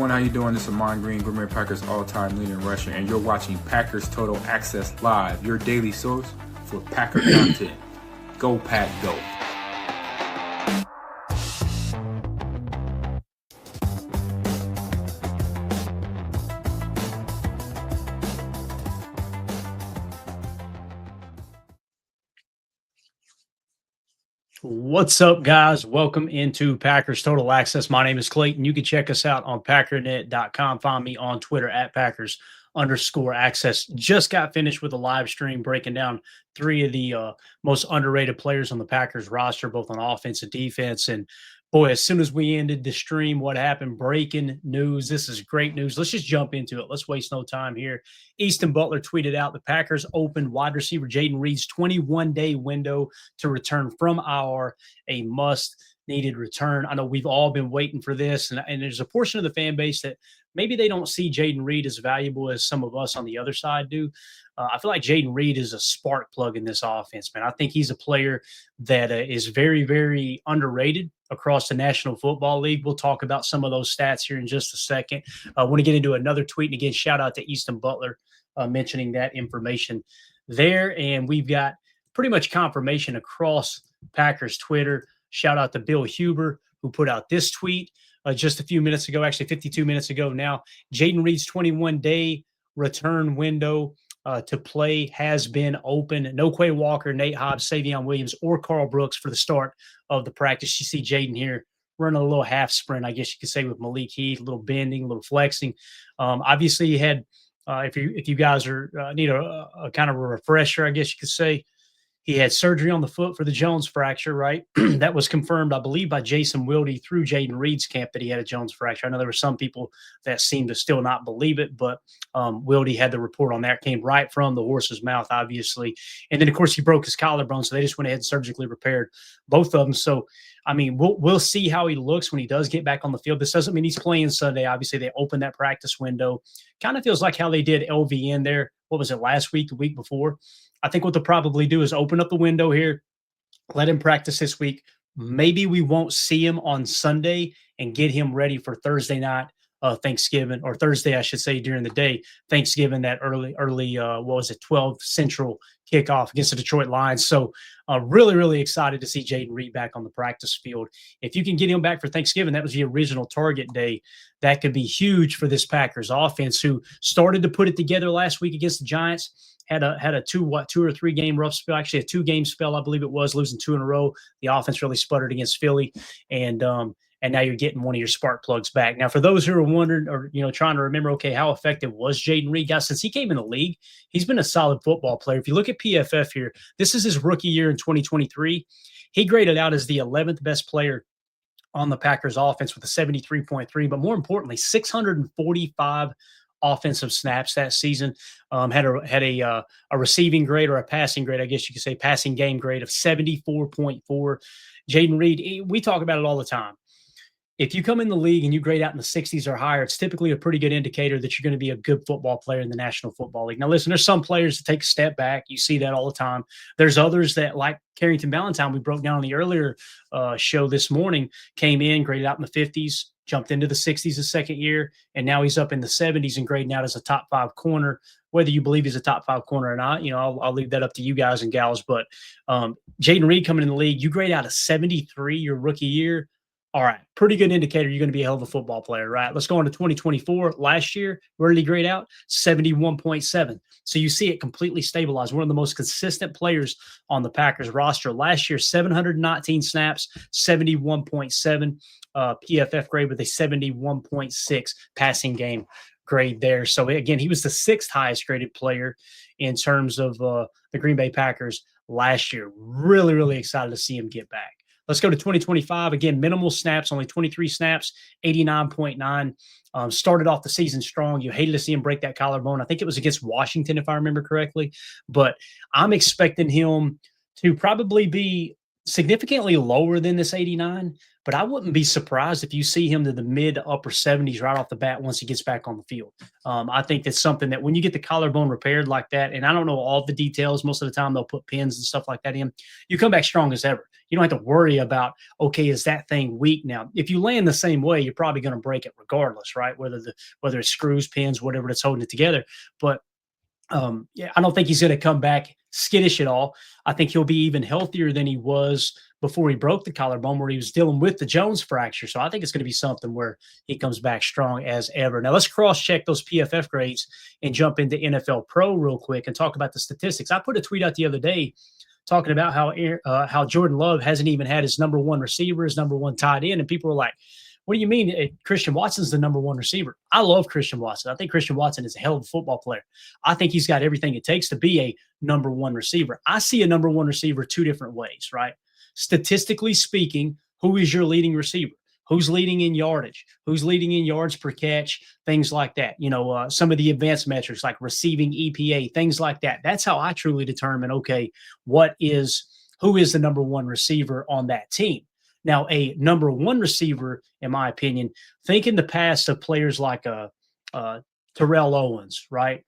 everyone, how you doing? This is Amon Green, Green Bay Packers all-time leader in rushing, and you're watching Packers Total Access Live, your daily source for Packer content. Go Pack, go! What's up, guys? Welcome into Packers Total Access. My name is Clayton. You can check us out on packernet.com. Find me on Twitter at Packers_access. Just got finished with a live stream breaking down three of the most underrated players on the Packers roster, both on offense and defense. And boy, as soon as we ended the stream, what happened? Breaking news. This is great news. Let's just jump into it. Let's waste no time here. Easton Butler tweeted out the Packers opened wide receiver Jayden Reed's 21-day window to return from IR, a must-needed return. I know we've all been waiting for this, and there's a portion of the fan base that maybe they don't see Jayden Reed as valuable as some of us on the other side do. I feel like Jayden Reed is a spark plug in this offense, man. I think he's a player that is very, very underrated across the National Football League. We'll talk about some of those stats here in just a second. I want to get into another tweet. And again, shout out to Easton Butler mentioning that information there. And we've got pretty much confirmation across Packers Twitter. Shout out to Bill Huber, who put out this tweet just a few minutes ago, actually 52 minutes ago now. Jayden Reed's 21-day return window to play has been open. No Quay Walker, Nate Hobbs, Savion Williams, or Carl Brooks for the start of the practice. You see Jayden here running a little half sprint, I guess you could say, with Malik Heath, a little bending, a little flexing. Obviously, he had, if you guys are need a kind of a refresher, I guess you could say, he had surgery on the foot for the Jones fracture, right? That was confirmed, I believe, by Jason Wilde through Jayden Reed's camp that he had a Jones fracture. I know there were some people that seemed to still not believe it, but Wilde had the report on that, came right from the horse's mouth, obviously. And then, of course, he broke his collarbone, so they just went ahead and surgically repaired both of them. So, I mean, we'll see how he looks when he does get back on the field. This doesn't mean he's playing Sunday. Obviously, they opened that practice window. Kind of feels like how they did LVN there. What was it, last week, the week before? I think what they'll probably do is open up the window here, let him practice this week. Maybe we won't see him on Sunday and get him ready for Thursday night, Thanksgiving, or Thursday, I should say, during the day, Thanksgiving, that early, 12 Central kickoff against the Detroit Lions. So really, really excited to see Jayden Reed back on the practice field. If you can get him back for Thanksgiving, that was the original target day. That could be huge for this Packers offense, who started to put it together last week against the Giants. Had a two or three game rough spell, actually a 2-game spell, I believe it was, losing 2 in a row. The offense really sputtered against Philly, and now you're getting one of your spark plugs back. Now, for those who are wondering or trying to remember, okay, how effective was Jayden Reed? Guys, since he came in the league, he's been a solid football player. If you look at PFF here, this is his rookie year in 2023. He graded out as the 11th best player on the Packers offense with a 73.3, but more importantly, 645 offensive snaps that season. Had a receiving grade, or a passing grade, I guess you could say, passing game grade of 74.4. Jayden Reed, we talk about it all the time. If you come in the league and you grade out in the 60s or higher, it's typically a pretty good indicator that you're going to be a good football player in the National Football League. Now, listen, there's some players that take a step back. You see that all the time. There's others that, like Carrington Valentine, we broke down on the earlier show this morning, came in, graded out in the 50s, jumped into the 60s the second year, and now he's up in the 70s and grading out as a top 5 corner. Whether you believe he's a top 5 corner or not, I'll leave that up to you guys and gals. But Jayden Reed coming in the league, you grade out a 73 your rookie year. All right, pretty good indicator you're going to be a hell of a football player, right? Let's go on to 2024. Last year, where did he grade out? 71.7. So you see it completely stabilized. One of the most consistent players on the Packers roster. Last year, 719 snaps, 71.7 PFF grade with a 71.6 passing game grade there. So again, he was the 6th highest graded player in terms of the Green Bay Packers last year. Really, really excited to see him get back. Let's go to 2025. Again, minimal snaps, only 23 snaps, 89.9. Started off the season strong. You hated to see him break that collarbone. I think it was against Washington, if I remember correctly. But I'm expecting him to probably be significantly lower than this 89. but I wouldn't be surprised if you see him to the mid to upper 70s right off the bat once he gets back on the field. I think that's something that when you get the collarbone repaired like that, and I don't know all the details, most of the time they'll put pins and stuff like that in, you come back strong as ever. You don't have to worry about, okay, is that thing weak now? If you land the same way, you're probably going to break it regardless, right? Whether it's screws, pins, whatever that's holding it together. But yeah, I don't think he's going to come back skittish at all. I think he'll be even healthier than he was before he broke the collarbone, where he was dealing with the Jones fracture. So I think it's going to be something where he comes back strong as ever. Now let's cross-check those PFF grades and jump into NFL Pro real quick and talk about the statistics. I put a tweet out the other day talking about how Jordan Love hasn't even had his number one receiver, his number one tight end, and people were like, what do you mean Christian Watson's the number one receiver? I love Christian Watson. I think Christian Watson is a hell of a football player. I think he's got everything it takes to be a number one receiver. I see a number one receiver two different ways, right? Statistically speaking, who is your leading receiver? Who's leading in yardage? Who's leading in yards per catch? Things like that. Some of the advanced metrics like receiving EPA, things like that. That's how I truly determine, okay, who is the number one receiver on that team? Now, a number one receiver, in my opinion, think in the past of players like Terrell Owens, right?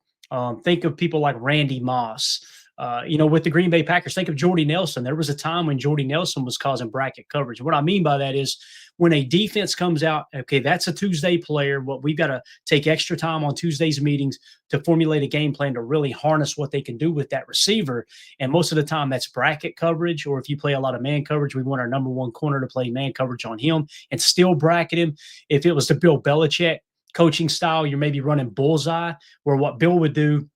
Think of people like Randy Moss. With the Green Bay Packers, think of Jordy Nelson. There was a time when Jordy Nelson was causing bracket coverage. What I mean by that is when a defense comes out, okay, that's a Tuesday player. We've got to take extra time on Tuesday's meetings to formulate a game plan to really harness what they can do with that receiver. And most of the time that's bracket coverage, or if you play a lot of man coverage, we want our number one corner to play man coverage on him and still bracket him. If it was the Bill Belichick coaching style, you're maybe running bullseye, where what Bill would do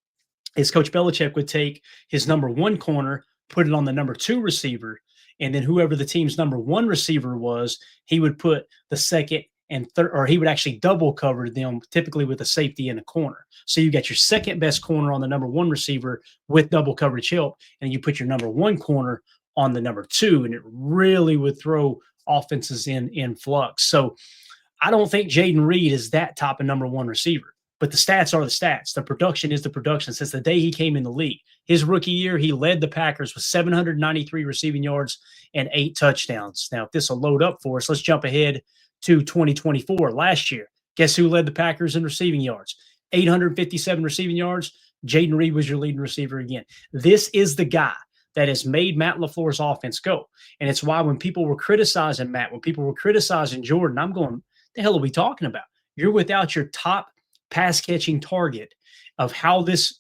is Coach Belichick would take his number one corner, put it on the number two receiver, and then whoever the team's number one receiver was, he would put the second and third, or he would actually double cover them, typically with a safety in a corner. So you got your second best corner on the number one receiver with double coverage help, and you put your number one corner on the number two, and it really would throw offenses in flux. So I don't think Jayden Reed is that type of number one receiver. But the stats are the stats. The production is the production. Since the day he came in the league, his rookie year, he led the Packers with 793 receiving yards and 8 touchdowns. Now, if this will load up for us, let's jump ahead to 2024. Last year, guess who led the Packers in receiving yards? 857 receiving yards. Jayden Reed was your leading receiver again. This is the guy that has made Matt LaFleur's offense go. And it's why when people were criticizing Matt, when people were criticizing Jordan, I'm going, the hell are we talking about? You're without your top pass catching target of how this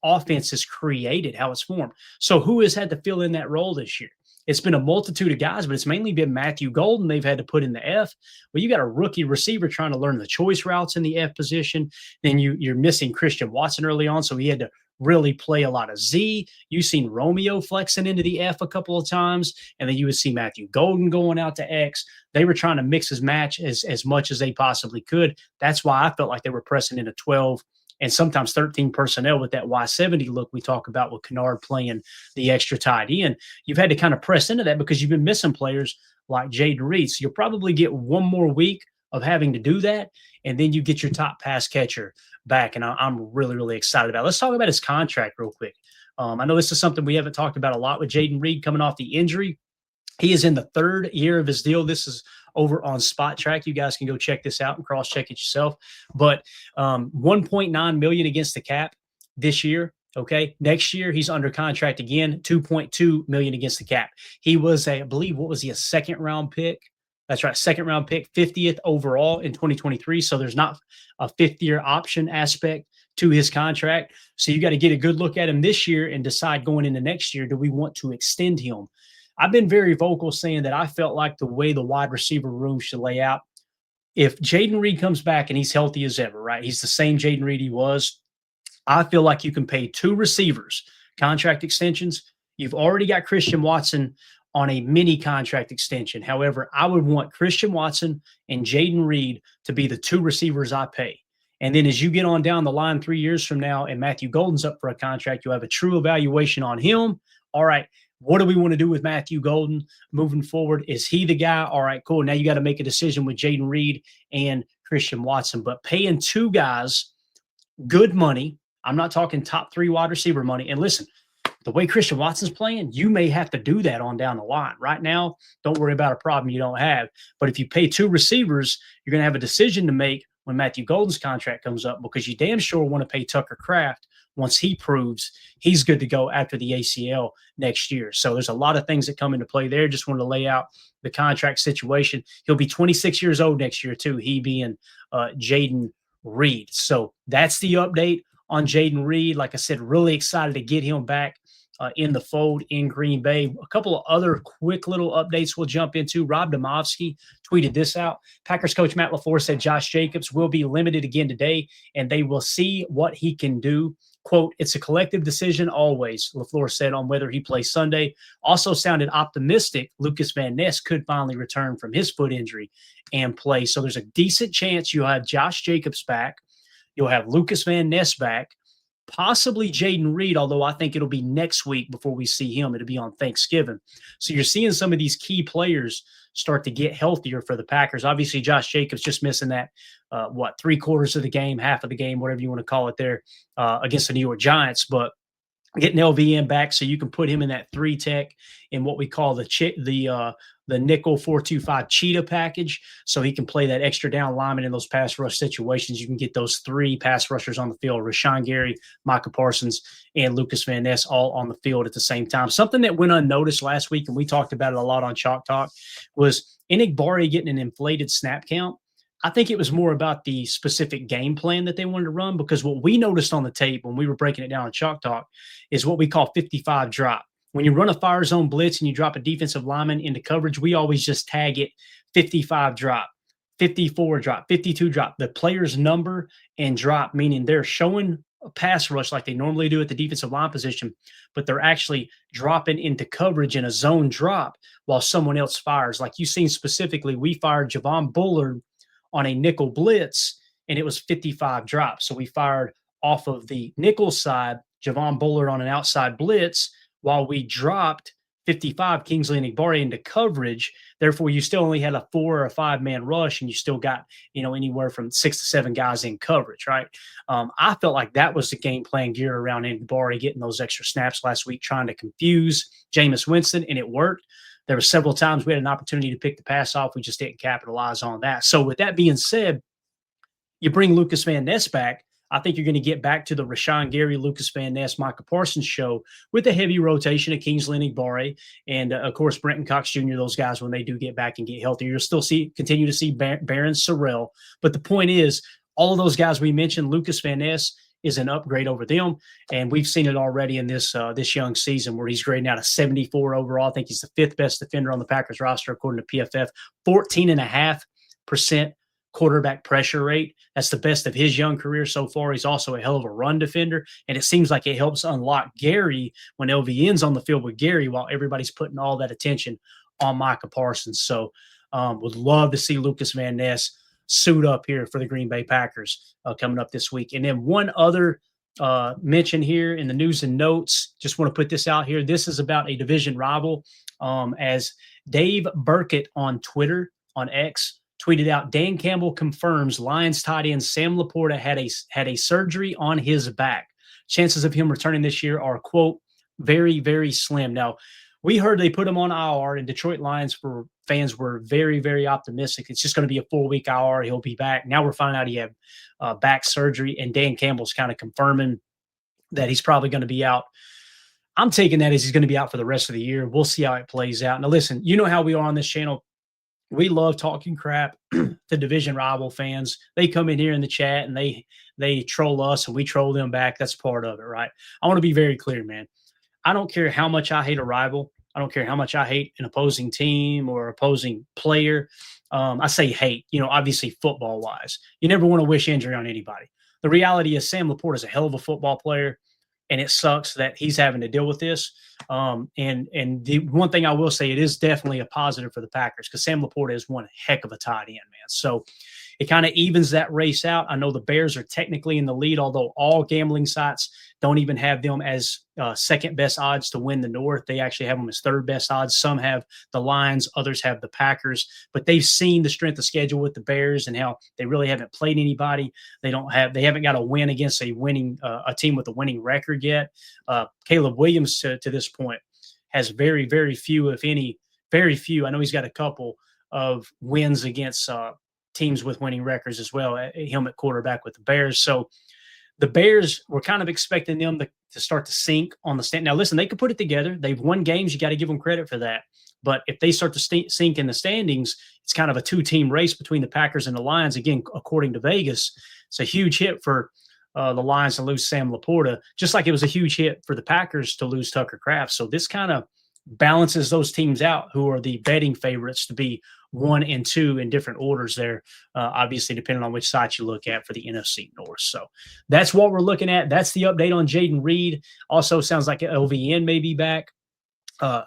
offense is created, how it's formed. So who has had to fill in that role this year? It's been a multitude of guys, but it's mainly been Matthew Golden they've had to put in the F. Well, you got a rookie receiver trying to learn the choice routes in the F position. Then you're missing Christian Watson early on, so he had to really play a lot of Z. You've seen Romeo flexing into the F a couple of times, and then you would see Matthew Golden going out to X. They were trying to mix his match as much as they possibly could. That's why I felt like they were pressing into 12 and sometimes 13 personnel with that Y70 look we talk about with Kennard playing the extra tight end. You've had to kind of press into that because you've been missing players like Jayden Reed. So you'll probably get one more week of having to do that, and then you get your top pass catcher back, and I'm really, really excited about it. Let's talk about his contract real quick. I know this is something we haven't talked about a lot with Jayden Reed coming off the injury. He is in the third year of his deal. This is over on Spot Track. You guys can go check this out and cross-check it yourself. But $1.9 million against the cap this year. Okay, next year he's under contract again, $2.2 million against the cap. He was I believe, what was he, a second-round pick? That's right, second-round pick, 50th overall in 2023. So there's not a fifth-year option aspect to his contract. So you got to get a good look at him this year and decide going into next year, do we want to extend him? I've been very vocal saying that I felt like the way the wide receiver room should lay out, if Jayden Reed comes back and he's healthy as ever, right? He's the same Jayden Reed he was. I feel like you can pay 2 receivers contract extensions. You've already got Christian Watson on a mini contract extension. However, I would want Christian Watson and Jayden Reed to be the 2 receivers I pay. And then as you get on down the line 3 years from now and Matthew Golden's up for a contract, you'll have a true evaluation on him. All right, what do we want to do with Matthew Golden moving forward? Is he the guy? All right, cool. Now you got to make a decision with Jayden Reed and Christian Watson. But paying 2 guys good money, I'm not talking top 3 wide receiver money. And listen, the way Christian Watson's playing, you may have to do that on down the line. Right now, don't worry about a problem you don't have. But if you pay 2 receivers, you're going to have a decision to make when Matthew Golden's contract comes up, because you damn sure want to pay Tucker Kraft once he proves he's good to go after the ACL next year. So there's a lot of things that come into play there. Just wanted to lay out the contract situation. He'll be 26 years old next year too, he being Jayden Reed. So that's the update on Jayden Reed. Like I said, really excited to get him back in the fold in Green Bay. A couple of other quick little updates we'll jump into. Rob Demovsky tweeted this out. Packers coach Matt LaFleur said Josh Jacobs will be limited again today, and they will see what he can do. Quote, it's a collective decision always, LaFleur said on whether he plays Sunday. Also sounded optimistic Lucas Van Ness could finally return from his foot injury and play. So there's a decent chance you'll have Josh Jacobs back. You'll have Lucas Van Ness back. Possibly Jayden Reed, although I think it'll be next week before we see him. It'll be on Thanksgiving. So you're seeing some of these key players start to get healthier for the Packers. Obviously, Josh Jacobs just missing that, 3/4 of the game, half of the game, whatever you want to call it there, against the New York Giants. But getting LVN back so you can put him in that 3 tech in what we call the nickel 4-2-5 cheetah package, so he can play that extra down lineman in those pass rush situations. You can get those 3 pass rushers on the field: Rashawn Gary, Micah Parsons, and Lucas Van Ness all on the field at the same time. Something that went unnoticed last week, and we talked about it a lot on Chalk Talk, was Enigbari getting an inflated snap count. I think it was more about the specific game plan that they wanted to run, because what we noticed on the tape when we were breaking it down on Chalk Talk is what we call 55 drop. When you run a fire zone blitz and you drop a defensive lineman into coverage, we always just tag it 55 drop, 54 drop, 52 drop, the player's number and drop, meaning they're showing a pass rush like they normally do at the defensive line position, but they're actually dropping into coverage in a zone drop while someone else fires. Like you've seen specifically, we fired Javon Bullard on a nickel blitz, and it was 55 drop. So we fired off of the nickel side, Javon Bullard on an outside blitz, while we dropped 55 Kingsley Enigbari into coverage. Therefore, you still only had a 4 or a 5-man rush, and you still got, anywhere from 6 to 7 guys in coverage, right? I felt like that was the game plan geared around Enigbari getting those extra snaps last week, trying to confuse Jameis Winston, and it worked. There were several times we had an opportunity to pick the pass off. We just didn't capitalize on that. So with that being said, you bring Lucas Van Ness back. I think you're going to get back to the Rashawn Gary, Lucas Van Ness, Micah Parsons show with a heavy rotation of Kingsley Enigbari and, of course, Brenton Cox Jr., those guys, when they do get back and get healthy. You'll still continue to see Baron Sorrell. But the point is, all of those guys we mentioned, Lucas Van Ness is an upgrade over them. And we've seen it already in this young season where he's grading out a 74 overall. I think he's the 5th best defender on the Packers roster, according to PFF. 14.5% quarterback pressure rate. That's the best of his young career so far. He's also a hell of a run defender. And it seems like it helps unlock Gary when LVN's on the field with Gary while everybody's putting all that attention on Micah Parsons. So would love to see Lucas Van Ness suit up here for the Green Bay Packers coming up this week. And then one other mention here in the news and notes, just want to put this out here. This is about a division rival, as Dave Burkett on Twitter, on X, tweeted out, Dan Campbell confirms Lions tight end Sam Laporta had a surgery on his back. Chances of him returning this year are, quote, very, very slim. Now, we heard they put him on IR, and Detroit Lions fans were very, very optimistic. It's just going to be a 4-week IR. He'll be back. Now we're finding out he had back surgery, and Dan Campbell's kind of confirming that he's probably going to be out. I'm taking that as he's going to be out for the rest of the year. We'll see how it plays out. Now, listen, you know how we are on this channel. We love talking crap to division rival fans. They come in here in the chat and they troll us and we troll them back. That's part of it, right? I want to be very clear, man. I don't care how much I hate a rival. I don't care how much I hate an opposing team or opposing player. I say hate, obviously football-wise. You never want to wish injury on anybody. The reality is Sam Laporta is a hell of a football player, and it sucks that he's having to deal with this. And the one thing I will say, it is definitely a positive for the Packers because Sam Laporta is one heck of a tight end, man. So it kind of evens that race out. I know the Bears are technically in the lead, although all gambling sites don't even have them as second best odds to win the North. They actually have them as third best odds. Some have the Lions, others have the Packers, but they've seen the strength of schedule with the Bears and how they really haven't played anybody. They haven't got a win against a team with a winning record yet. Caleb Williams to this point has very, very few, if any, very few. I know he's got a couple of wins against teams with winning records as well. Him at quarterback with the Bears. So the Bears, we're kind of expecting them to start to sink on the stand. Now, listen, they could put it together. They've won games. You got to give them credit for that. But if they start to sink in the standings, it's kind of a two-team race between the Packers and the Lions. Again, according to Vegas, it's a huge hit for the Lions to lose Sam Laporta, just like it was a huge hit for the Packers to lose Tucker Kraft. So this kind of balances those teams out who are the betting favorites to be 1 and 2 in different orders there, obviously depending on which site you look at for the NFC North. So that's what we're looking at. That's the update on Jayden Reed. Also sounds like LVN may be back.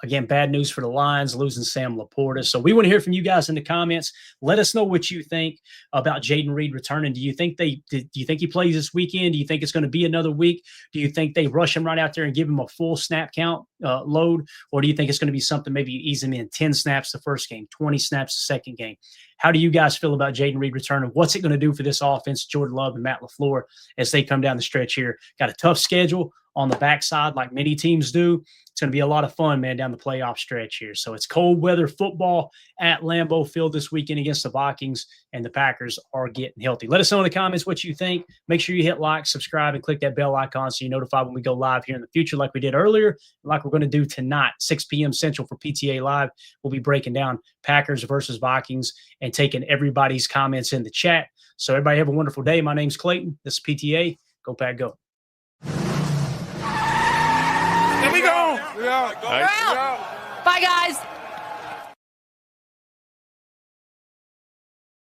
Again, bad news for the Lions, losing Sam Laporta. So we want to hear from you guys in the comments. Let us know what you think about Jayden Reed returning. Do you think he plays this weekend? Do you think it's going to be another week? Do you think they rush him right out there and give him a full snap count load? Or do you think it's going to be something, maybe you ease him in 10 snaps the first game, 20 snaps the second game? How do you guys feel about Jayden Reed returning? What's it going to do for this offense, Jordan Love and Matt LaFleur, as they come down the stretch here? Got a tough schedule on the backside like many teams do. It's going to be a lot of fun, man, down the playoff stretch here. So it's cold weather football at Lambeau Field this weekend against the Vikings, and the Packers are getting healthy. Let us know in the comments what you think. Make sure you hit like, subscribe, and click that bell icon so you're notified when we go live here in the future like we did earlier, like we're going to do tonight, 6 p.m. Central for PTA Live. We'll be breaking down Packers versus Vikings and taking everybody's comments in the chat. So everybody have a wonderful day. My name's Clayton. This is PTA. Go Pack, go. Here we go. We're out. Bye, guys.